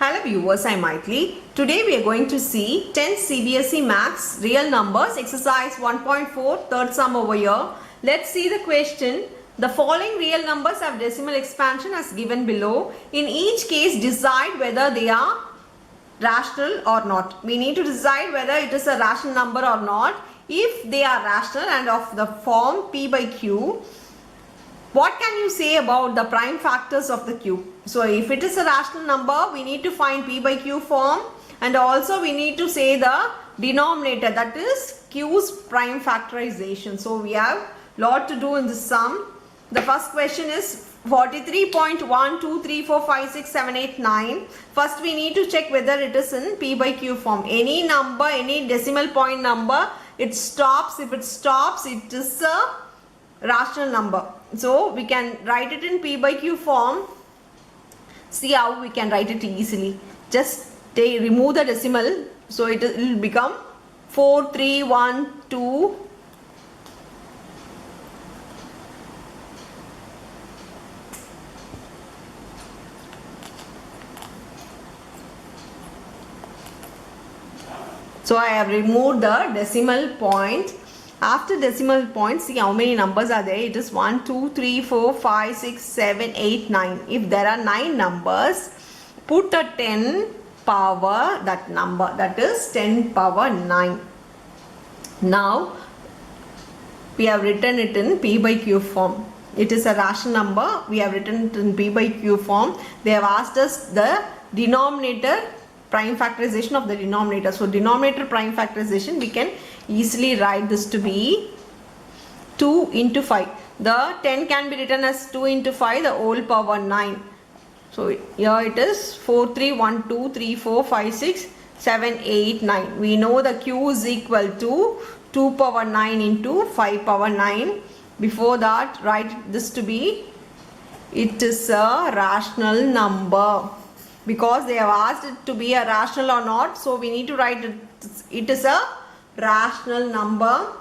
Hello viewers, I am Maithili. Today we are going to see 10th CBSE Maths Real Numbers Exercise 1.4 third sum over here. Let's see the question. The following real numbers have decimal expansion as given below. In each case decide whether they are rational or not. We need to decide whether it is a rational number or not. If they are rational and of the form P by Q, what can you say about the prime factors of the Q? So if it is a rational number, we need to find P by Q form, and also we need to say the denominator, that is Q's prime factorization. So we have lot to do in this sum. The first question is 43.1, 2, 3, 4, 5, 6, 7, 8, 9. First we need to check whether it is in P by Q form. Any number, any decimal point number, it stops. If it stops, it is a rational number. So we can write it in P by Q form. See how we can write it easily. Just remove the decimal. So it will become 4, 3, 1, 2. So I have removed the decimal point. After decimal point, see how many numbers are there. It is 1, 2, 3, 4, 5, 6, 7, 8, 9. If there are 9 numbers, put a 10 power that number. That is 10 power 9. Now, we have written it in P by Q form. It is a rational number. We have written it in P by Q form. They have asked us the denominator, prime factorization of the denominator. So denominator prime factorization, we can easily write this to be 2 into 5. The 10 can be written as 2 into 5, the whole power 9. So here it is 4, 3, 1, 2, 3, 4, 5, 6, 7, 8, 9. We know the Q is equal to 2 power 9 into 5 power 9. Before that, write this to be, it is a rational number. Because they have asked it to be a rational or not, so we need to write it is a rational number.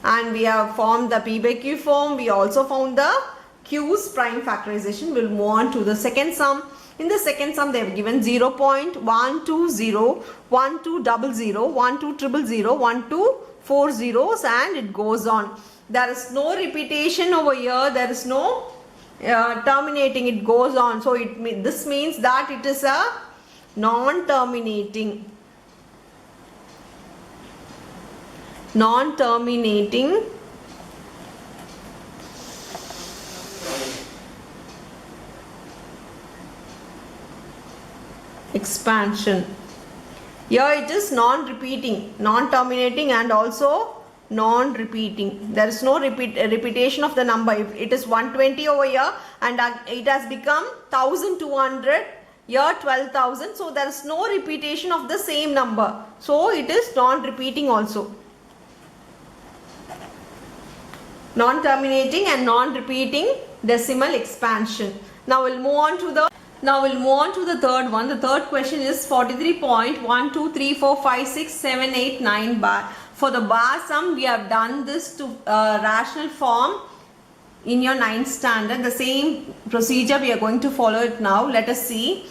And we have formed the P by Q form. We also found the Q's prime factorization. We'll move on to the second sum. In the second sum, they have given 0.120, 1200, 1200, 1240 zeros, and it goes on. There is no repetition over here. There is no terminating. It goes on. So this means that it is a non-terminating expansion. Here it is non-repeating, non-terminating, and also non-repeating. There is no repetition of the number. If it is 120 over here and it has become 1200, here 12,000. So there is no repetition of the same number. So it is non-repeating also. Non-terminating and non-repeating decimal expansion. Now we'll move on to the third one. The third question is 43.1, 2, 3, 4, 5, 6, 7, 8, 9 bar. For the bar sum, we have done this to rational form in your 9th standard. The same procedure we are going to follow it now. Let us see.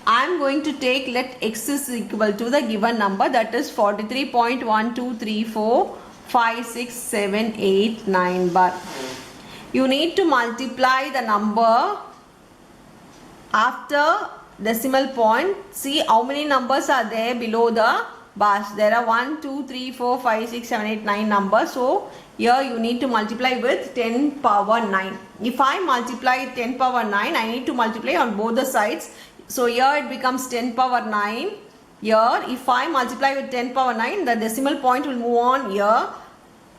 I am going to take let x is equal to the given number, that is 43.1, 2, 3, 4, 5, 6, 7, 8, 9 bar. You need to multiply the number after decimal point. See how many numbers are there below the bars. There are 1, 2, 3, 4, 5, 6, 7, 8, 9 numbers. So here you need to multiply with 10 power 9. If I multiply 10 power 9, I need to multiply on both the sides. So here it becomes 10 power 9. Here if I multiply with 10 power 9, the decimal point will move on here.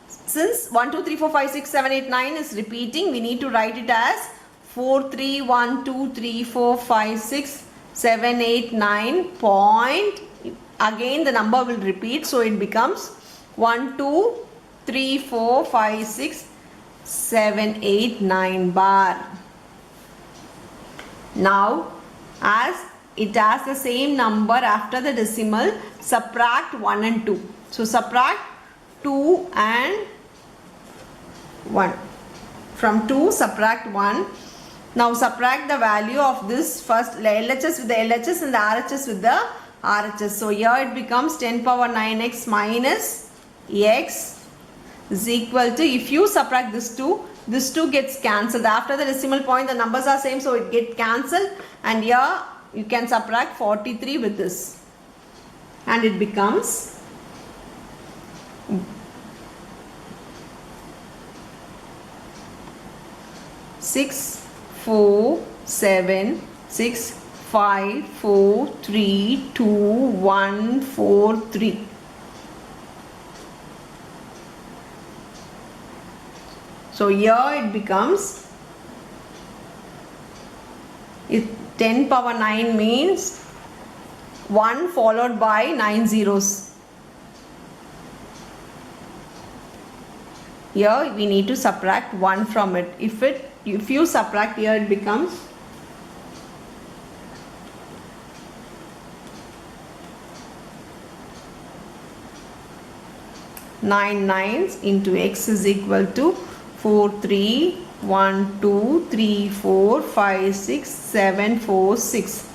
Since 1, 2, 3, 4, 5, 6, 7, 8, 9 is repeating, we need to write it as 4, 3, 1, 2, 3, 4, 5, 6, 7, 8, 9 point. Again the number will repeat, so it becomes 1, 2, 3, 4, 5, 6, 7, 8, 9 bar. Now as it has the same number after the decimal, subtract 1 and 2. So subtract 2 and 1. From 2 subtract 1. Now subtract the value of this first LHS with the LHS and the RHS with the RHS. So here it becomes 10 power 9x minus x is equal to, if you subtract this 2 gets cancelled. After the decimal point the numbers are same, so it gets cancelled, and here you can subtract 43 with this and it becomes 6 4 7 6 5 4 3 2 1 4 3. So here it becomes, if 10 power 9 means 1 followed by 9 zeros. Here we need to subtract 1 from it. If you subtract, here it becomes 9 9s into x is equal to 4 3 1 2 3 4 5 6 7 4 6.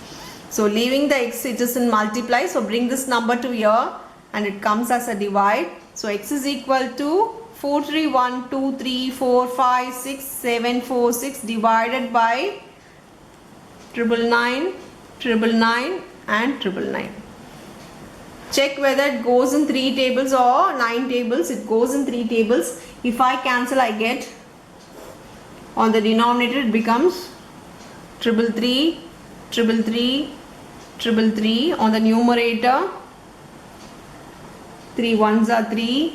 So leaving the x, it is in multiply, so bring this number to here and it comes as a divide. So x is equal to 4 3 1 2 3 4 5 6 7 4 6 divided by 999 999 and 999. Check whether it goes in 3 tables or 9 tables. It goes in 3 tables. If I cancel, I get, on the denominator it becomes 333 333 333. On the numerator, 3 1s are 3,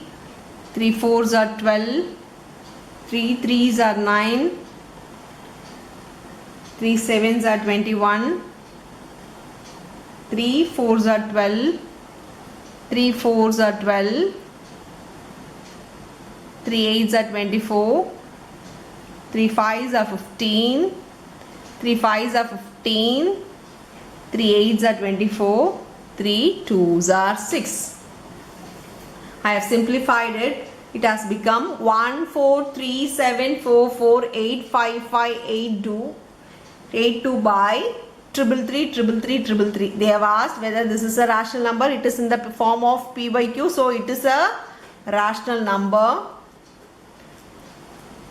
3 4s are 12, 3 3s are 9, 3 7s are 21, 3 4s are 12, 3 4s are 12, 3 8s are 24, 3 5s are 15, 3 5s are 15, 3 8s are 24, 3 2s are 6. I have simplified it. It has become 1 4 3 7 4 4 8 5 5 8 2 by 333. They have asked whether this is a rational number. It is in the form of p by q, so it is a rational number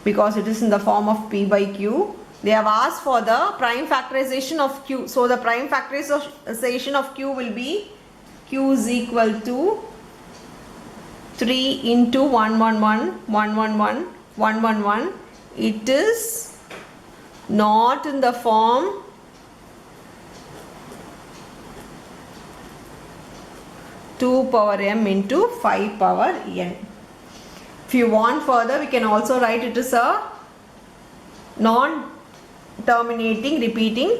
because it is in the form of p by q. They have asked for the prime factorization of q. So the prime factorization of q will be q is equal to 3 into 111 111 111. It is not in the form two power m into 5 power n. If you want further, we can also write it as a non-terminating repeating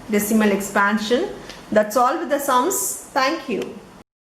decimal expansion. That's all with the sums. Thank you.